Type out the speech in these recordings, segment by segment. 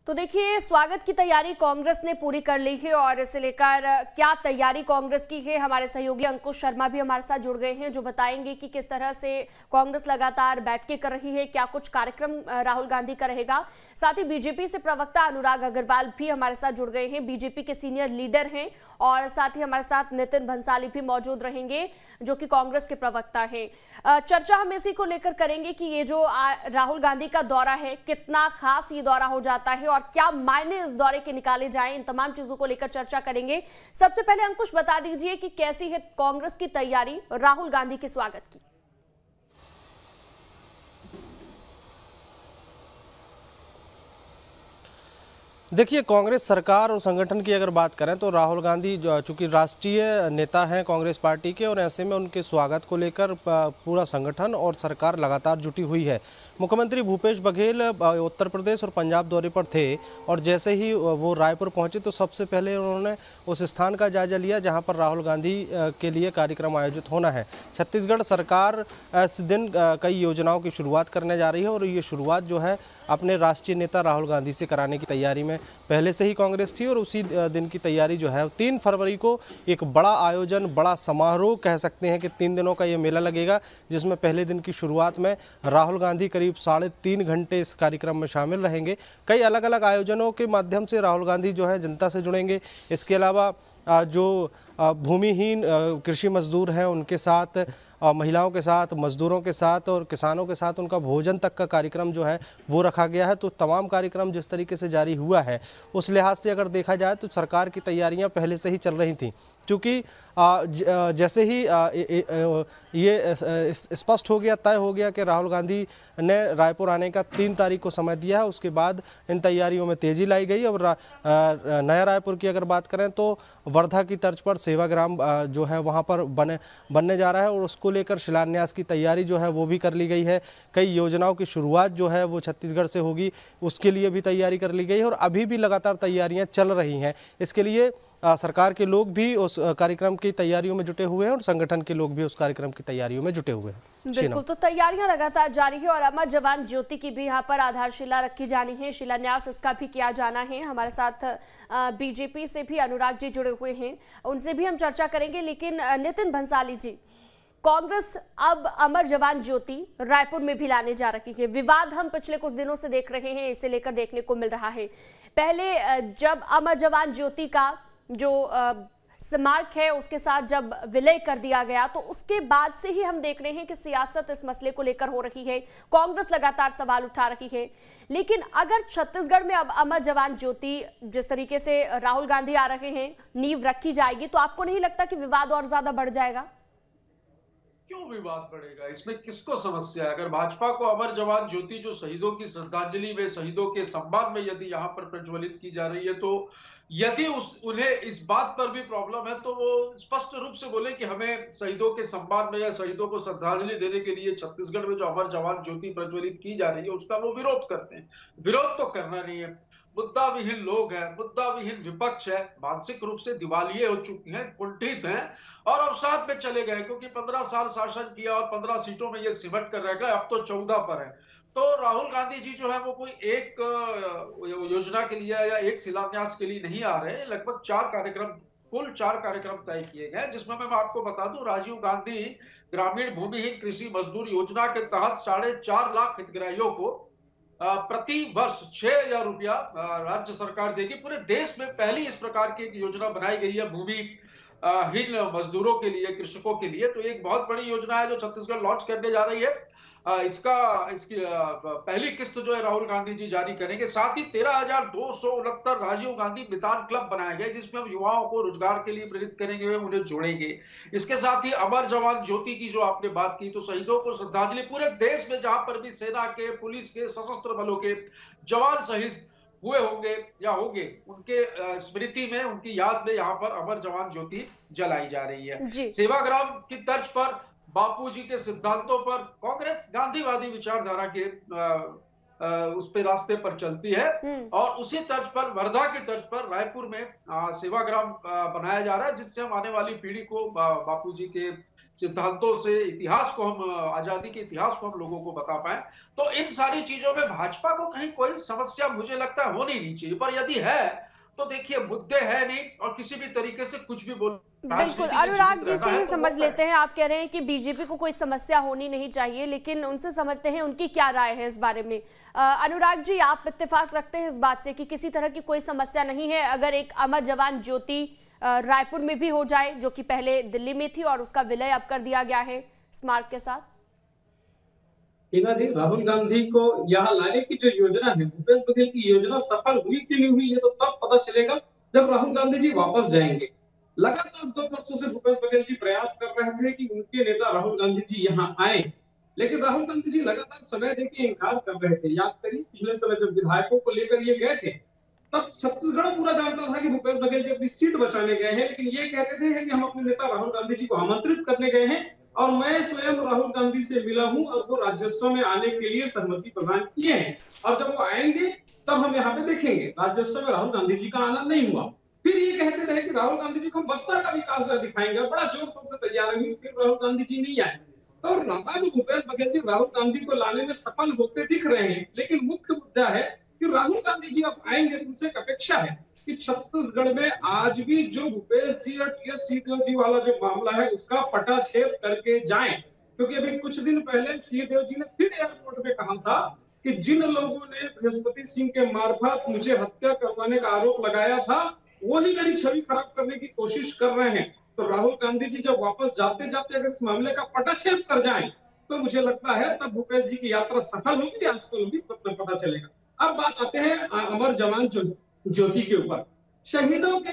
तो देखिए, स्वागत की तैयारी कांग्रेस ने पूरी कर ली है और इसे लेकर क्या तैयारी कांग्रेस की है, हमारे सहयोगी अंकुश शर्मा भी हमारे साथ जुड़ गए हैं जो बताएंगे कि किस तरह से कांग्रेस लगातार बैठकें कर रही है, क्या कुछ कार्यक्रम राहुल गांधी का रहेगा। साथ ही बीजेपी से प्रवक्ता अनुराग अग्रवाल भी हमारे साथ जुड़ गए हैं, बीजेपी के सीनियर लीडर हैं, और साथ ही हमारे साथ नितिन भंसाली भी मौजूद रहेंगे जो कि कांग्रेस के प्रवक्ता हैं। चर्चा हम इसी को लेकर करेंगे कि ये जो राहुल गांधी का दौरा है, कितना खास ये दौरा हो जाता है और क्या मायने इस दौरे के निकाले जाएं, इन तमाम चीजों को लेकर चर्चा करेंगे। सबसे पहले अंकुश बता दीजिए कि कैसी है कांग्रेस की तैयारी राहुल गांधी के स्वागत की। देखिए, कांग्रेस सरकार और संगठन की अगर बात करें तो राहुल गांधी चूंकि राष्ट्रीय नेता हैं कांग्रेस पार्टी के, और ऐसे में उनके स्वागत को लेकर पूरा संगठन और सरकार लगातार जुटी हुई है। मुख्यमंत्री भूपेश बघेल उत्तर प्रदेश और पंजाब दौरे पर थे और जैसे ही वो रायपुर पहुंचे तो सबसे पहले उन्होंने उस स्थान का जायजा लिया जहां पर राहुल गांधी के लिए कार्यक्रम आयोजित होना है। छत्तीसगढ़ सरकार इस दिन कई योजनाओं की शुरुआत करने जा रही है और ये शुरुआत जो है अपने राष्ट्रीय नेता राहुल गांधी से कराने की तैयारी में पहले से ही कांग्रेस थी और उसी दिन की तैयारी जो है 3 फरवरी को एक बड़ा आयोजन, बड़ा समारोह कह सकते हैं कि 3 दिनों का ये मेला लगेगा, जिसमें पहले दिन की शुरुआत में राहुल गांधी करीब 3.5 घंटे इस कार्यक्रम में शामिल रहेंगे। कई अलग अलग आयोजनों के माध्यम से राहुल गांधी जो है जनता से जुड़ेंगे। इसके अलावा जो भूमिहीन कृषि मजदूर हैं उनके साथ, महिलाओं के साथ, मजदूरों के साथ और किसानों के साथ उनका भोजन तक का कार्यक्रम जो है वो रखा गया है। तो तमाम कार्यक्रम जिस तरीके से जारी हुआ है उस लिहाज से अगर देखा जाए तो सरकार की तैयारियां पहले से ही चल रही थीं, क्योंकि जैसे ही ये स्पष्ट हो गया, तय हो गया कि राहुल गांधी ने रायपुर आने का 3 तारीख को समय दिया है, उसके बाद इन तैयारियों में तेज़ी लाई गई। और नया रायपुर की अगर बात करें तो वर्धा की तर्ज पर सेवाग्राम जो है वहाँ पर बनने जा रहा है और उसको लेकर शिलान्यास की तैयारी जो है वो भी कर ली गई है। कई योजनाओं की शुरुआत जो है वो छत्तीसगढ़ से होगी, उसके लिए भी तैयारी कर ली गई है और अभी भी लगातार तैयारियां चल रही हैं। इसके लिए सरकार के लोग भी उस कार्यक्रम की तैयारियों में जुटे हुए हैं और संगठन के लोग भी उस कार्यक्रम की तैयारियों में जुटे हुए हैं। बिल्कुल, तो तैयारियां लगातार जारी है और अमर जवान ज्योति की भी यहाँ पर आधारशिला रखी जानी है, शिलान्यास इसका भी किया जाना है। हमारे साथ बीजेपी से भी अनुराग जी जुड़े हुए हैं, उनसे भी हम चर्चा करेंगे। लेकिन नितिन भंसाली जी, कांग्रेस अब अमर जवान ज्योति रायपुर में भी लाने जा रही है। विवाद हम पिछले कुछ दिनों से देख रहे हैं, इसे लेकर देखने को मिल रहा है। पहले जब अमर जवान ज्योति का जो स्मारक है उसके साथ जब विलय कर दिया गया तो उसके बाद से ही हम देख रहे हैं कि सियासत इस मसले को लेकर हो रही है, कांग्रेस लगातार सवाल उठा रही है। लेकिन अगर छत्तीसगढ़ में अब अमर जवान ज्योति जिस तरीके से राहुल गांधी आ रहे हैं नींव रखी जाएगी, तो आपको नहीं लगता कि विवाद और ज्यादा बढ़ जाएगा? क्यों विवाद बढ़ेगा? इसमें किसको समस्या है? अगर भाजपा को अमर जवान ज्योति जो शहीदों की श्रद्धांजलि में, शहीदों के सम्मान में यदि यहाँ पर प्रज्वलित की जा रही है, तो यदि उन्हें इस बात पर भी प्रॉब्लम है तो वो स्पष्ट रूप से बोले कि हमें शहीदों के सम्मान में या शहीदों को श्रद्धांजलि देने के लिए छत्तीसगढ़ में जो अमर जवान ज्योति प्रज्वलित की जा रही है उसका वो विरोध करते हैं। विरोध तो करना नहीं है। मुद्दा विहीन लोग हैं, मुद्दा विहीन विपक्ष है, मानसिक रूप से दिवालिये हो चुकी हैं, कुंठित हैं और अवसाद में चले गए, क्योंकि 15 साल शासन किया और 15 सीटों में ये सिमट कर रह गए, अब तो 14 पर है। तो राहुल गांधी जी जो है वो कोई एक योजना के लिए या एक शिलान्यास के लिए नहीं आ रहे हैं। लगभग 4 कार्यक्रम, कुल 4 कार्यक्रम तय किए गए, जिसमें मैं आपको बता दूं, राजीव गांधी ग्रामीण भूमिहीन कृषि मजदूर योजना के तहत 4.5 लाख हितग्राहियों को प्रति वर्ष 6,000 रुपया राज्य सरकार देगी। पूरे देश में पहली इस प्रकार की एक योजना बनाई गई है भूमिहीन मजदूरों के लिए, कृषकों के लिए। तो एक बहुत बड़ी योजना है जो छत्तीसगढ़ लॉन्च करने जा रही है। इसकी पहली किस्त जो है राहुल गांधी जी जारी करेंगे। साथ ही 13,269 राजीव गांधी मितान क्लब बनाए गए, जिसमें हम युवाओं को रोजगार के लिए प्रेरित करेंगे, उन्हें जोड़ेंगे। इसके साथ ही अमर जवान ज्योति की जो आपने बात की, तो शहीदों को श्रद्धांजलि पूरे देश में जहां पर भी सेना के, पुलिस के, सशस्त्र बलों के जवान शहीद हुए होंगे या होंगे, उनके स्मृति में, उनकी याद में यहाँ पर अमर जवान ज्योति जलाई जा रही है। सेवाग्राम की तर्ज पर बापूजी के सिद्धांतों पर कांग्रेस गांधीवादी विचारधारा के उस पे रास्ते पर चलती है और उसी तर्ज पर, वर्धा की तर्ज पर रायपुर में सेवाग्राम बनाया जा रहा है, जिससे हम आने वाली पीढ़ी को बापूजी के सिद्धांतों से इतिहास को हम आजादी के इतिहास को हम लोगों को बता पाए। तो इन सारी चीजों में भाजपा को कहीं कोई समस्या मुझे लगता है होनी नहीं चाहिए, पर यदि है तो देखिए मुद्दे है नहीं और किसी भी तरीके से कुछ भी बोल। बिल्कुल, अनुराग जी से ही समझ लेते हैं। आप कह रहे हैं कि बीजेपी को कोई समस्या होनी नहीं चाहिए, लेकिन उनसे समझते हैं उनकी क्या राय है इस बारे में। अनुराग जी, आप इत्तेफाक रखते हैं इस बात से कि किसी तरह की कोई समस्या नहीं है अगर एक अमर जवान ज्योति रायपुर में भी हो जाए, जो कि पहले दिल्ली में थी और उसका विलय अब कर दिया गया है स्मारक के साथ? हीना जी, राहुल गांधी को यहाँ लाने की जो योजना है, भूपेश बघेल की योजना सफल हुई कि नहीं हुई, ये तो तब पता चलेगा जब राहुल गांधी जी वापस जाएंगे। लगातार 2 वर्षों से भूपेश बघेल जी प्रयास कर रहे थे कि उनके नेता राहुल गांधी जी यहाँ आए, लेकिन राहुल गांधी जी लगातार समय देके इनकार कर रहे थे। याद करिए पिछले समय जब विधायकों को लेकर ये गए थे, तब छत्तीसगढ़ पूरा जानता था कि भूपेश बघेल जी अपनी सीट बचाने गए हैं, लेकिन ये कहते थे कि हम अपने नेता राहुल गांधी जी को आमंत्रित करने गए हैं और मैं स्वयं राहुल गांधी से मिला हूं और वो राज्योत्सव में आने के लिए सहमति प्रदान किए हैं और जब वो आएंगे तब हम यहाँ पे देखेंगे। राज्योत्सव में राहुल गांधी जी का आना नहीं हुआ। फिर ये कहते रहे कि राहुल गांधी जी को हम बस्तर का विकास दिखाएंगे, बड़ा जोर शोर से तैयार रही, फिर राहुल गांधी जी नहीं आए। तो भूपेश बघेल जी राहुल गांधी को लाने में सफल होते दिख रहे हैं, लेकिन मुख्य मुद्दा है कि राहुल गांधी जी अब आएंगे तो उनसे एक अपेक्षा है कि छत्तीसगढ़ में आज भी जो भूपेश जी और टी एस सिंहदेव जी वाला जो मामला है उसका पटाक्षेप करके जाएं, क्योंकि अभी कुछ दिन पहले सिंहदेव जी ने फिर एयरपोर्ट में कहा था कि जिन लोगों ने बृहस्पति सिंह के मार्फत मुझे हत्या करवाने का आरोप लगाया था वही मेरी छवि खराब करने की कोशिश कर रहे हैं। तो राहुल गांधी जी जब वापस जाते जाते अगर इस मामले का पटाक्षेप कर जाएं तो मुझे लगता है तब भूपेश जी की यात्रा सफल होगी या असफल होगी तब पता चलेगा। अब बात आते हैं अमर जवान ज्योति के ऊपर। शहीदों के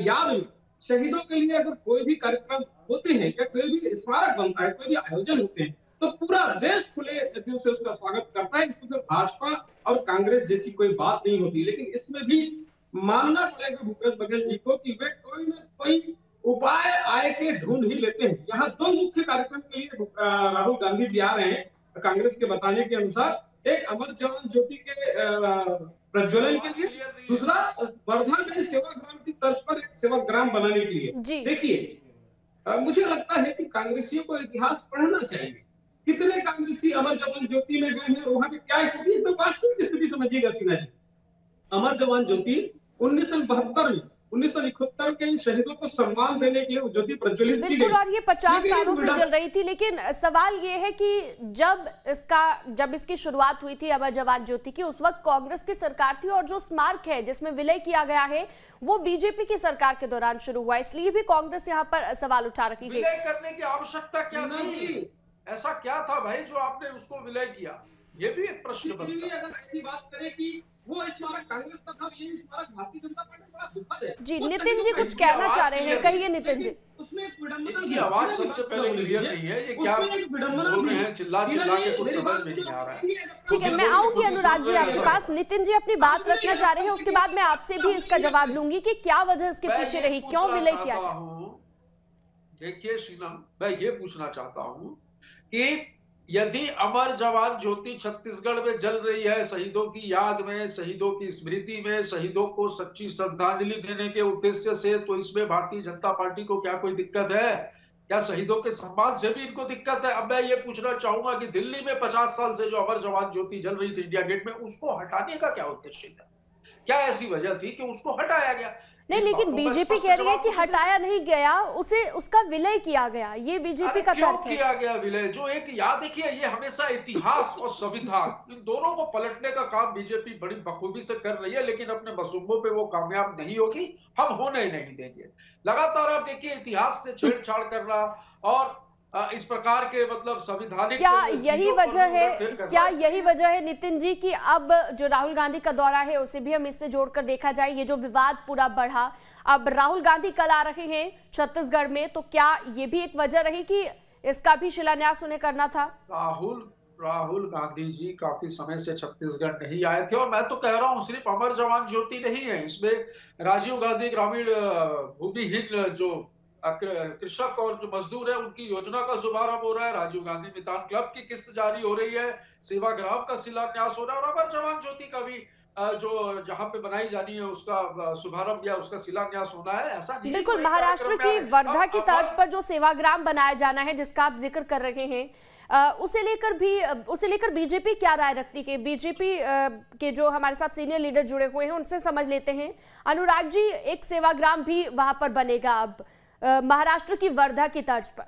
याद में, शहीदों के लिए अगर कोई भी कार्यक्रम होते हैं या कोई भी स्मारक बनता है, कोई भी आयोजन होते हैं, तो पूरा देश खुले दिल से उसका स्वागत करता है। इसमें तो भाजपा और कांग्रेस जैसी कोई बात नहीं होती, लेकिन इसमें भी मानना पड़ेगा भूपेश बघेल जी को कि वे कोई न कोई उपाय आय के ढूंढ ही लेते हैं। यहाँ 2 मुख्य कार्यक्रम के लिए राहुल गांधी जी आ रहे हैं। कांग्रेस के बताने के अनुसार एक अमर जवान ज्योति के प्रज्वलन के लिए, दूसरा वर्धा में सेवाग्राम की तर्ज पर एक सेवाग्राम बनाने के लिए। देखिए मुझे लगता है कि कांग्रेसियों को इतिहास पढ़ना चाहिए। कितने कांग्रेसी अमर जवान ज्योति में गए हैं और वहां की क्या स्थिति, एकदम वास्तविक स्थिति समझिएगा सिन्हा जी। अमर जवान ज्योति 1972 में 1971 के शहीदों को सम्मान देने के लिए ज्योति प्रज्वलित की गई। बिल्कुल, और ये 50 सालों से चल रही थी। लेकिन सवाल ये है कि जब इसकी शुरुआत हुई थी अमर जवान ज्योति की, उस वक्त कांग्रेस की सरकार थी और जो स्मारक है जिसमें विलय किया गया है वो बीजेपी की सरकार के दौरान शुरू हुआ, इसलिए भी कांग्रेस यहाँ पर सवाल उठा रही है। विलय करने की आवश्यकता क्या थी? ऐसा क्या था भाई जो आपने उसको विलय किया? ये भी एक प्रश्न बनता है। अगर ऐसी बात करें कि वो स्मारक कांग्रेस का था, ये स्मारक भारतीय जनता पार्टी, बड़ा दुखद है। जी, नितिन जी कुछ कहना चाह रहे हैं, कहिए नितिन जी। उसमें एक विडंबना की आवाज सबसे पहले क्लियर नहीं है, ये क्या बोल रहे हैं, चिल्ला चिल्ला के कुछ समझ में नहीं आ रहा है। ठीक है, मैं आऊंगी अनुराग जी आपके पास। नितिन जी अपनी बात रखना चाह रहे हैं, उसके बाद मैं आपसे भी इसका जवाब लूंगी कि क्या वजह इसके पीछे रही, क्यों विलय किया गया। देखिए शीलम, मैं ये पूछना चाहता हूँ कि यदि अमर जवान ज्योति छत्तीसगढ़ में जल रही है शहीदों की याद में, शहीदों की स्मृति में, शहीदों को सच्ची श्रद्धांजलि देने के उद्देश्य से, तो इसमें भारतीय जनता पार्टी को क्या कोई दिक्कत है? क्या शहीदों के सम्मान से भी इनको दिक्कत है? अब मैं ये पूछना चाहूंगा कि दिल्ली में 50 साल से जो अमर जवान ज्योति जल रही थी इंडिया गेट में, उसको हटाने का क्या उद्देश्य था? क्या ऐसी वजह थी कि उसको हटाया गया? नहीं, लेकिन बीजेपी कह रही है कि हटाया नहीं गया, उसका विलय किया गया, ये बीजेपी का तर्क है। किया गया विलय, जो एक याद देखिए, ये हमेशा इतिहास और संविधान इन दोनों को पलटने का काम बीजेपी बड़ी बखूबी से कर रही है, लेकिन अपने मंसूबों पे वो कामयाब नहीं होगी, हम होने ही नहीं देंगे। लगातार आप देखिए इतिहास से छेड़छाड़ करना और इस प्रकार के मतलब संविधानिक, क्या यही वजह है नितिन जी कि अब जो राहुल गांधी का दौरा है उसे भी हम इससे जोड़कर देखा जाए, ये जो विवाद पूरा बढ़ा, अब राहुल गांधी कल आ रहे हैं छत्तीसगढ़ में, तो क्या ये भी एक वजह रही कि इसका भी शिलान्यास उन्हें करना था? राहुल गांधी जी काफी समय से छत्तीसगढ़ नहीं आए थे, और मैं तो कह रहा हूँ सिर्फ अमर जवान ज्योति नहीं है, इसमें राजीव गांधी ग्रामीण भूमिहीन जो कृषक और जो मजदूर है उनकी योजना का शुभारंभ हो रहा है, राजीव गांधी मितान क्लब की किस्त जारी हो रही है, सेवाग्राम का शिलान्यास हो रहा है, और अमर जवान ज्योति का भी जो जहां पे बनाई जानी है उसका शुभारंभ या उसका शिलान्यास होना है, ऐसा नहीं। बिल्कुल, महाराष्ट्र की वर्धा की तर्ज पर जो सेवाग्राम बनाया जाना है जिसका आप जिक्र कर रहे हैं, उसे लेकर बीजेपी क्या राय रखती है? बीजेपी के जो हमारे साथ सीनियर लीडर जुड़े हुए हैं उनसे समझ लेते हैं। अनुराग जी, एक सेवाग्राम भी वहां पर बनेगा अब महाराष्ट्र की वर्धा की तर्ज पर।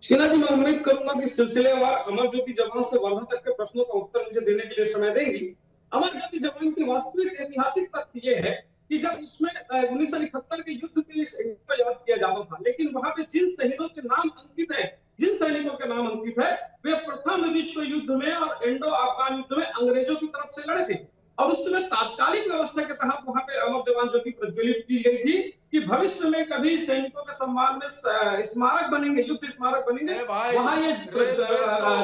शीला जी, मैं उम्मीद करूंगा कि सिलसिलेवार अमर ज्योति जवान से वर्धा तक के प्रश्नों का उत्तर मुझे देने के लिए समय देंगी। अमर ज्योति जवान की वास्तविक ऐतिहासिक तथ्य ये है कि जब उसमें 1971 के युद्ध के को याद किया जाता था, लेकिन वहां पे जिन शहीदों के नाम अंकित है, जिन सैनिकों के नाम अंकित है, वे प्रथम विश्व युद्ध में और इंडो अफगान युद्ध में अंग्रेजों की तरफ से लड़े थे। और उस समय तात्कालिक व्यवस्था के तहत वहां पे अमर जवान ज्योति प्रज्वलित की गई थी कि भविष्य में कभी सैनिकों के सम्मान में स्मारक बनेंगे, युद्ध स्मारक बनेंगे, वहां ये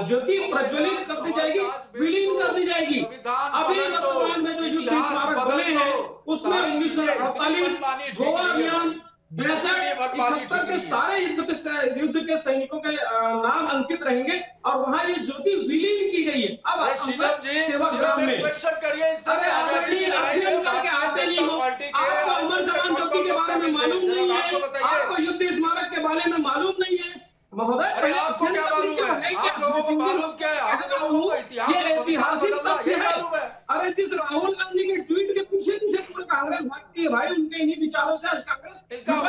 ज्योति प्रज्वलित कर दी जाएगी, विलीन कर दी जाएगी। अभी वर्तमान में जो युद्ध स्मारक बने हैं उसमें 1948 गोवा अभियान, 62-71 के सारे युद्ध के सैनिकों के नाम अंकित रहेंगे और वहां ये ज्योति विलीन की गई है। अब सेवाग्राम में अरे अध्ययन करके आते नहीं हो, आपको अमर जवान ज्योति के बारे में मालूम नहीं है, आपको युद्ध स्मारक के बारे में मालूम नहीं है महोदय। अरे आपको क्या मालूम है? आप लोगों को मालूम क्या है? आप लोगों को इतिहास ये ऐतिहासिक तथ्य है। अरे जिस राहुल गांधी के ट्वीट के पीछे पीछे पूरी कांग्रेस भागती है भाई, उनके इन्हीं विचारों से आज कांग्रेस तथ्यों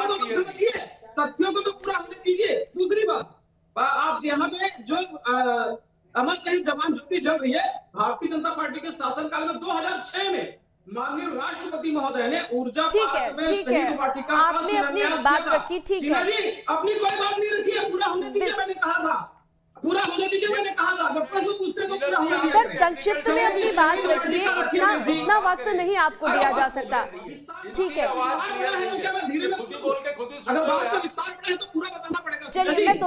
को तो समझिए, तथ्यों को तो पूरा होने दीजिए। दूसरी बात, आप यहाँ पे जो अमर शहीद जवान ज्योति जल रही है, भारतीय जनता पार्टी के शासनकाल में 2006 में माननीय राष्ट्रपति महोदय ने ऊर्जा पार्क में शहीद वाटिका का शिलान्यास किया था। शीला जी, अपनी कोई बात नहीं रखी है, पूरा होने दीजिए, मैंने कहा था पूरा होने दीजिए, मैंने कहा था। जब प्रश्न पूछते तो पूरा होने दीजिए। सर, संक्षिप्त में अपनी बात रखिए, इतना वक्त नहीं आपको दिया जा सकता। ठीक है, अगर बात का विस्तार है तो पूरा बताना पड़ेगा। चलिए, मैं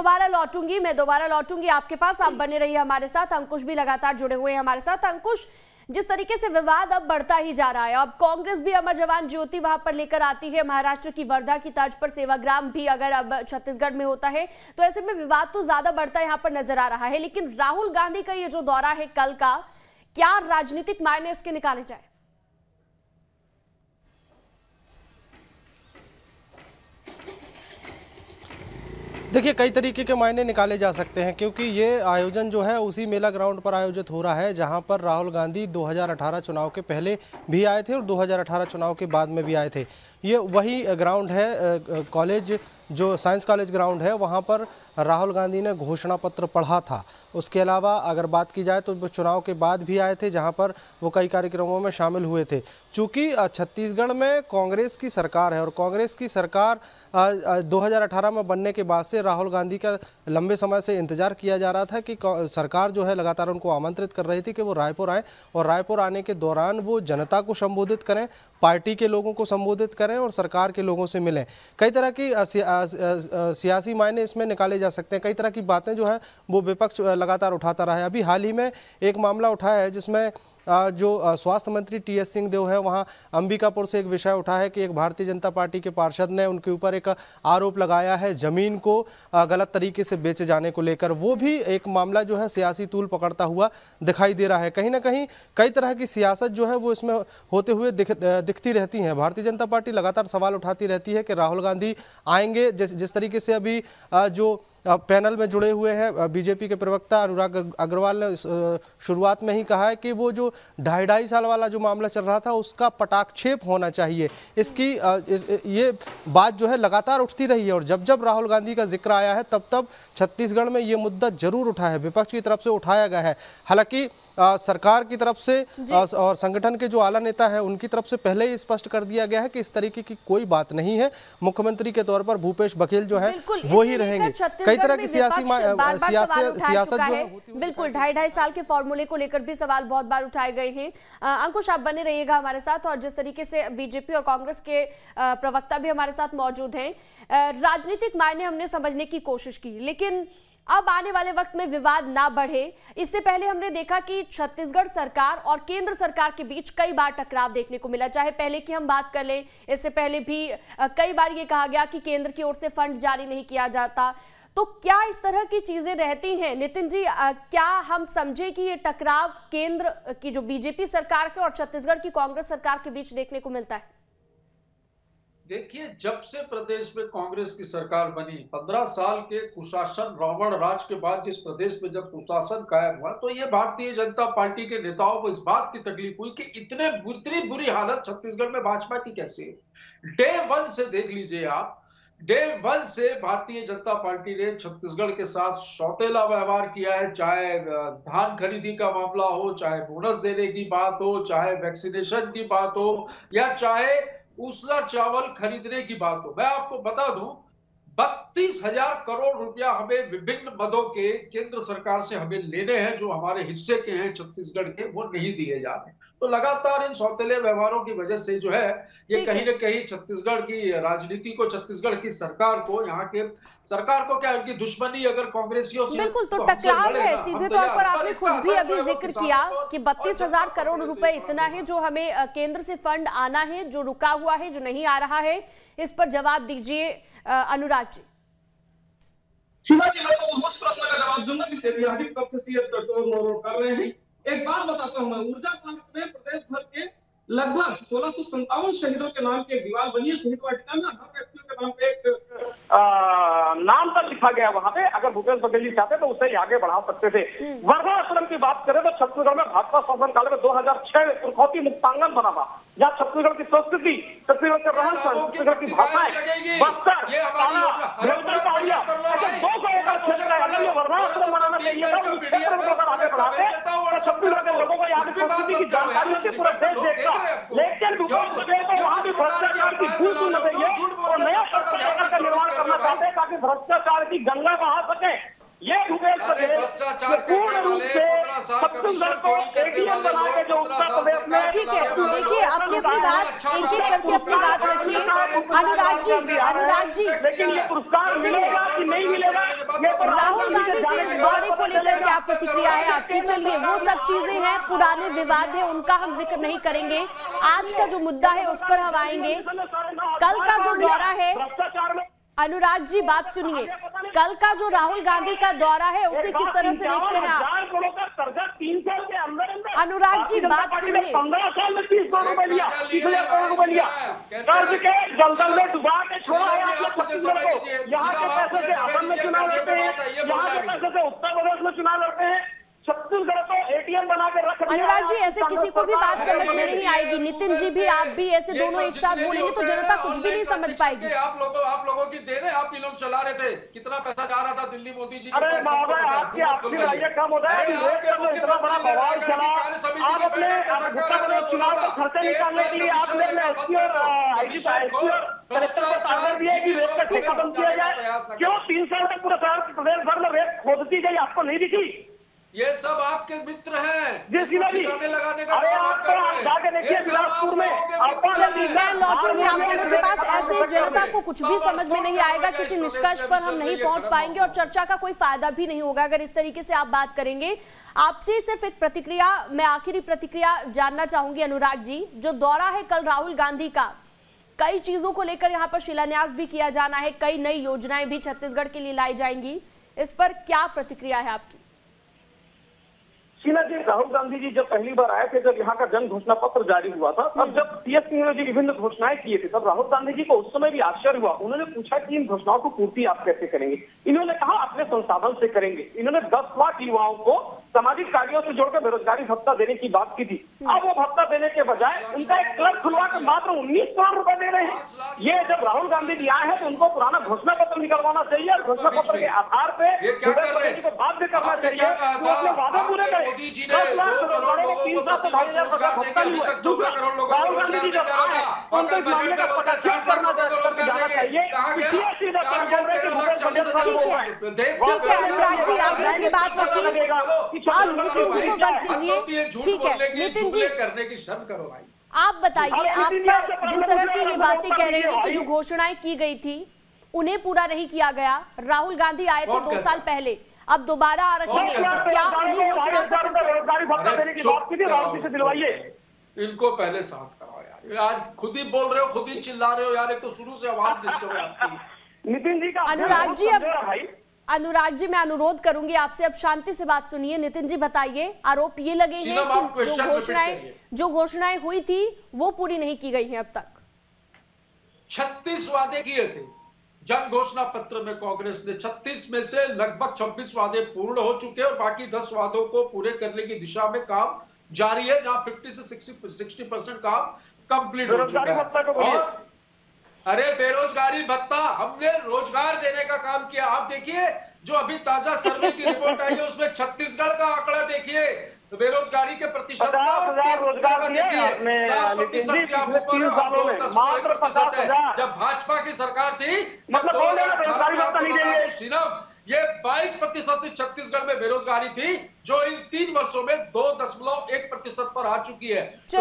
दोबारा लौटूंगी आपके पास, आप बने रहिए हमारे साथ। अंकुश भी लगातार जुड़े हुए हैं हमारे साथ। अंकुश, जिस तरीके से विवाद अब बढ़ता ही जा रहा है, अब कांग्रेस भी अमर जवान ज्योति वहां पर लेकर आती है, महाराष्ट्र की वर्धा की तर्ज पर सेवाग्राम भी अगर अब छत्तीसगढ़ में होता है, तो ऐसे में विवाद तो ज्यादा बढ़ता यहाँ पर नजर आ रहा है। लेकिन राहुल गांधी का ये जो दौरा है कल का, क्या राजनीतिक मायने इसके निकाले जाए? देखिए, कई तरीके के मायने निकाले जा सकते हैं, क्योंकि ये आयोजन जो है उसी मेला ग्राउंड पर आयोजित हो रहा है जहां पर राहुल गांधी 2018 चुनाव के पहले भी आए थे और 2018 चुनाव के बाद में भी आए थे। ये वही ग्राउंड है, कॉलेज जो साइंस कॉलेज ग्राउंड है, वहां पर राहुल गांधी ने घोषणा पत्र पढ़ा था। उसके अलावा अगर बात की जाए तो वो चुनाव के बाद भी आए थे, जहां पर वो कई कार्यक्रमों में शामिल हुए थे। चूँकि छत्तीसगढ़ में कांग्रेस की सरकार है और कांग्रेस की सरकार 2018 में बनने के बाद से राहुल गांधी का लंबे समय से इंतजार किया जा रहा था कि सरकार जो है लगातार उनको आमंत्रित कर रही थी कि वो रायपुर आएँ और रायपुर आने के दौरान वो जनता को संबोधित करें, पार्टी के लोगों को संबोधित करें और सरकार के लोगों से मिलें। कई तरह की सियासी मायने इसमें निकाले जा सकते हैं। कई तरह की बातें जो है वो विपक्ष लगातार उठाता रहा है। अभी हाल ही में एक मामला उठाया है जिसमें जो स्वास्थ्य मंत्री टीएस सिंहदेव है, वहां अंबिकापुर से एक विषय उठा है कि एक भारतीय जनता पार्टी के पार्षद ने उनके ऊपर एक आरोप लगाया है जमीन को गलत तरीके से बेचे जाने को लेकर। वो भी एक मामला जो है सियासी तूल पकड़ता हुआ दिखाई दे रहा है। कहीं ना कहीं कई तरह की सियासत जो है वो इसमें होते हुए दिखती रहती है। भारतीय जनता पार्टी लगातार सवाल उठाती रहती है कि राहुल गांधी आएंगे, जिस तरीके से अभी जो पैनल में जुड़े हुए हैं बीजेपी के प्रवक्ता अनुराग अग्रवाल ने शुरुआत में ही कहा है कि वो जो 2.5 साल वाला जो मामला चल रहा था उसका पटाक्षेप होना चाहिए। इसकी ये बात जो है लगातार उठती रही है और जब जब राहुल गांधी का जिक्र आया है तब तब छत्तीसगढ़ में ये मुद्दा जरूर उठा है, विपक्ष की तरफ से उठाया गया है। हालांकि सरकार की तरफ से और संगठन के जो आला नेता हैं उनकी तरफ से पहले ही स्पष्ट कर दिया गया है कि इस तरीके की कोई बात नहीं है। मुख्यमंत्री के तौर पर भूपेश बघेल जो है वो ही रहेंगे। कई तरह की सियासत जो है बिल्कुल 2.5 साल के फॉर्मूले को लेकर भी सवाल बहुत बार उठाए गए हैं। अंकुश, आप बने रहिएगा हमारे साथ। और जिस तरीके से बीजेपी और कांग्रेस के प्रवक्ता भी हमारे साथ मौजूद हैं, राजनीतिक मायने हमने समझने की कोशिश की, लेकिन अब आने वाले वक्त में विवाद ना बढ़े, इससे पहले हमने देखा कि छत्तीसगढ़ सरकार और केंद्र सरकार के बीच कई बार टकराव देखने को मिला। चाहे पहले की हम बात कर लें, इससे पहले भी कई बार ये कहा गया कि केंद्र की ओर से फंड जारी नहीं किया जाता। तो क्या इस तरह की चीजें रहती हैं नितिन जी? क्या हम समझे कि ये टकराव केंद्र की जो बीजेपी सरकार के और छत्तीसगढ़ की कांग्रेस सरकार के बीच देखने को मिलता है? देखिए, जब से प्रदेश में कांग्रेस की सरकार बनी, 15 साल के कुशासन रावण राज के बाद जिस प्रदेश में जब कुशासन कायम हुआ, तो ये भारतीय जनता पार्टी के नेताओं को इस बात की तकलीफ हुई कि इतनी बुरी हालत छत्तीसगढ़ में भाजपा की कैसे है। डे 1 से देख लीजिए आप, डे 1 से भारतीय जनता पार्टी ने छत्तीसगढ़ के साथ सौतेला व्यवहार किया है। चाहे धान खरीदी का मामला हो, चाहे बोनस देने की बात हो, चाहे वैक्सीनेशन की बात हो, या चाहे उसला चावल खरीदने की बात हो। मैं आपको बता दूं, 32,000 करोड़ रुपया हमें विभिन्न मदों के केंद्र सरकार से हमें लेने हैं, जो हमारे हिस्से के हैं छत्तीसगढ़ के, वो नहीं दिए जा रहे। तो लगातार इन सौतेले व्यवहारों की वजह से जो है ये कहीं न कहीं छत्तीसगढ़ की राजनीति को, छत्तीसगढ़ की सरकार को, यहाँ के सरकार को क्या, उनकी दुश्मनी अगर कांग्रेसियों से बिल्कुल तो टकराव है। सीधे तौर पर आपने खुद भी अभी जिक्र किया कि 32,000 करोड़ रुपए इतना है जो हमें केंद्र से फंड आना है, जो रुका हुआ है, जो नहीं आ रहा है। इस पर जवाब दीजिए अनुराग जी। शिवा जी, मैं तो उस प्रश्न का जवाब दूंगा जिस ऐतिहासिक तथ्य से कर रहे हैं। एक बात बताता हूं मैं, ऊर्जा पार्क में प्रदेश भर के लगभग 1657 शहीदों के नाम की एक दीवार बनी है। शहीद वाटिका में हर व्यक्तियों के नाम पे एक नाम तक लिखा गया वहां पे। अगर भूपेश बघेल जी चाहते तो उसे आगे बढ़ा सकते थे। वर्धा आश्रम की बात करें तो छत्तीसगढ़ में भाजपा शासन काल में 2006 पुरखौती मुक्तांगन बना था, जहाँ छत्तीसगढ़ की संस्कृति, छत्तीसगढ़ के रहन सहन, छत्तीसगढ़ की भाषाएं, बस्तर, वर्धा आश्रम बनाना चाहिए था। आगे बढ़ाते छत्तीसगढ़ के लोगों को यहाँ की संस्कृति की जानकारी से पूरा देश देखता। लेकिन भूपेश बघेल को वहाँ भी भ्रष्टाचार की भूत न देंगे और नया सरकार का निर्माण करना चाहते हैं ताकि भ्रष्टाचार की गंगा बहा सके। ये भूपेश बघेल पूर्ण रूप से छत्तीसगढ़ को एटीएम बना के जो उत्तर प्रदेश में। ठीक है, देखिए अपनी अपनी बात एक एक करके अपनी बात रखिए। अनुराग जी, लेकिन ये पुरस्कार मिलेगा कि नहीं मिलेगा, राहुल गांधी के इस दौरे को लेकर क्या प्रतिक्रिया है आपकी? चलिए वो सब चीजें हैं, पुराने विवाद है, उनका हम जिक्र नहीं करेंगे। आज का जो मुद्दा है उस पर हम आएंगे। कल का जो दौरा है, अनुराग जी बात सुनिए, कल का जो राहुल गांधी का दौरा है उसे किस तरह से देखते हैं आप? 3 साल के अंदर अनुराग जी बात सुनिए। 15 साल में 30 करोड़ रुपए लिया, 30,000 करोड़ रुपए लिया, कर्ज के दलदल में डुबा के छोड़ा है आपने छत्तीसगढ़ को। यहाँ के पैसे से असम में चुनाव लड़ते हैं, यहाँ के पैसे से उत्तर प्रदेश में चुनाव लड़ते हैं। छत्तीसगढ़ को एटीएम बना के रख। अनुराग जी, ऐसे किसी को भी बात समझ में नहीं आएगी। नितिन जी भी, आप भी ऐसे दोनों एक साथ बोलेंगे तो जनता कुछ भी नहीं समझ पाएगी। आप लोगों की देन है, आप ही लोग चला रहे थे। कितना पैसा जा रहा था दिल्ली मोदी जी? अरे महोदय, आपकी रैयत कम होता है। इतना बड़ा बवाल चला, आप अपने चुनाव का खर्चे निकालने के लिए आपने एसपी और आईजी कलेक्टर को टारगेट दिया कि रेत का ठेका बंद किया जाए। क्यों 3 साल तक पूरे प्रदेश भर में रेत खोदती गई, आपको नहीं दिखी? ये सब आपके मित्र हैं लगाने का। चलिए मैं लौटूंगी आप दोनों के पास। ऐसे जनता को कुछ भी समझ में नहीं आएगा, किसी निष्कर्ष पर हम नहीं पहुंच पाएंगे और चर्चा का कोई फायदा भी नहीं होगा अगर इस तरीके से आप बात करेंगे। आपसे सिर्फ एक प्रतिक्रिया, मैं आखिरी प्रतिक्रिया जानना चाहूंगी अनुराग जी। जो दौरा है कल राहुल गांधी का, कई चीजों को लेकर यहाँ पर शिलान्यास भी किया जाना है, कई नई योजनाएं भी छत्तीसगढ़ के लिए लाई जाएंगी, इस पर क्या प्रतिक्रिया है आपकी? शीला जी, राहुल गांधी जी जब पहली बार आए थे, जब यहाँ का जन घोषणा पत्र जारी हुआ था, तब जब टीएस सिंह ने विभिन्न घोषणाएं किए थे, तब राहुल गांधी जी को उस समय भी आश्चर्य हुआ। उन्होंने पूछा कि इन घोषणाओं को पूर्ति आप कैसे करेंगे? इन्होंने कहा अपने संसाधन से करेंगे। इन्होंने 10 लाख युवाओं को सामाजिक कार्यों से जोड़कर बेरोजगारी भत्ता देने की बात की थी। अब वो भत्ता देने के बजाय उनका एक क्लब खुलवा कर मात्र 19 करोड़ रुपए दे रहे हैं। ये जब राहुल गांधी जी आए हैं तो उनको पुराना घोषणा पत्र निकलवाना चाहिए और घोषणा पत्र के आधार पे को बाध्य करना चाहिए तो अपने वादे पूरे करें। 10 लाख बेरोजगारों को 3 साल से 2,500 भत्ता नहीं हुआ। दूसरा, राहुल गांधी जी जब आए हैं उनको इस मामले का पदक्षेप करना जाना चाहिए। ठीक है अनुराग जी, आप अपनी बात रखिए। आप नितिन जी को वक्त दीजिए। ठीक है नितिन जी, करने की शर्म करो भाई। आप बताइए, आप पर जिस तरह की ये बातें कह रहे हैं कि जो घोषणाएं की गई थी उन्हें पूरा नहीं किया गया। राहुल गांधी आए थे 2 साल पहले, अब दोबारा आ रहे हैं, तो क्या उन्हीं घोषणाओं को दिलवाइए? इनको पहले साफ कराओ यार। आज खुद ही बोल रहे हो, खुद ही चिल्ला रहे हो यार। एक तो शुरू से आवाज डिस्टर्ब है आपकी। नितिन जी का अनुराग जी, अब अनुराग जी, मैं अनुरोध करूंगी आपसे, अब शांति से बात सुनिए। नितिन जी बताइए, आरोप ये लगे हैं कि जो घोषणाएं हुई थी वो पूरी नहीं की गई हैं अब तक। 36 वादे किए थे जन घोषणा पत्र में कांग्रेस ने, 36 में से लगभग 26 वादे पूर्ण हो चुके हैं और बाकी 10 वादों को पूरे करने की दिशा में काम जारी है, जहां 50 से 60% काम कंप्लीट हो चुका है। और अरे बेरोजगारी भत्ता, हमने रोजगार देने का काम किया। आप देखिए जो अभी ताजा सर्वे की रिपोर्ट आई है उसमें छत्तीसगढ़ का आंकड़ा देखिए, बेरोजगारी के प्रतिशत का, 50,000 रोजगार दिए आपने, 7% से आप ऊपर, मात्र 50,000। जब भाजपा की सरकार थी, मतलब 2018 सिर्फ ये 22% से छत्तीसगढ़ में बेरोजगारी थी, जो इन 3 वर्षों में 2.1% पर आ चुकी है। तो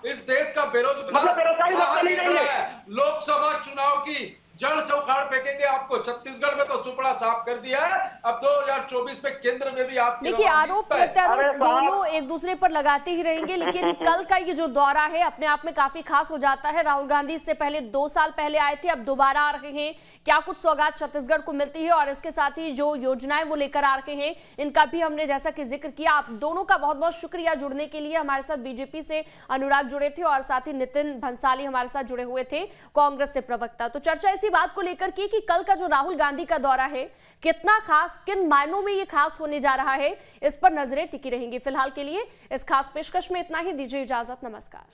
इस देश का बेरोजगार लोकसभा चुनाव की जड़ से उखाड़ फेंकेंगे आपको। छत्तीसगढ़ में तो सुपड़ा साफ कर दिया है, अब 2024 में केंद्र में भी आप देखिए आरोप प्रत्यारोप दोनों एक दूसरे पर लगाते ही रहेंगे, लेकिन कल का ये जो दौरा है अपने आप में काफी खास हो जाता है। राहुल गांधी इससे पहले 2 साल पहले आए थे, अब दोबारा आ रहे हैं। क्या कुछ सौगात छत्तीसगढ़ को मिलती है और इसके साथ ही जो योजनाएं वो लेकर आ रहे हैं, इनका भी हमने जैसा कि जिक्र किया। आप दोनों का बहुत बहुत शुक्रिया जुड़ने के लिए। हमारे साथ बीजेपी से अनुराग जुड़े थे और साथ ही नितिन भंसाली हमारे साथ जुड़े हुए थे कांग्रेस से प्रवक्ता। तो चर्चा इसी बात को लेकर की कि कल का जो राहुल गांधी का दौरा है कितना खास, किन मायनों में ये खास होने जा रहा है, इस पर नजरें टिकी रहेंगी। फिलहाल के लिए इस खास पेशकश में इतना ही। दीजिए इजाजत, नमस्कार।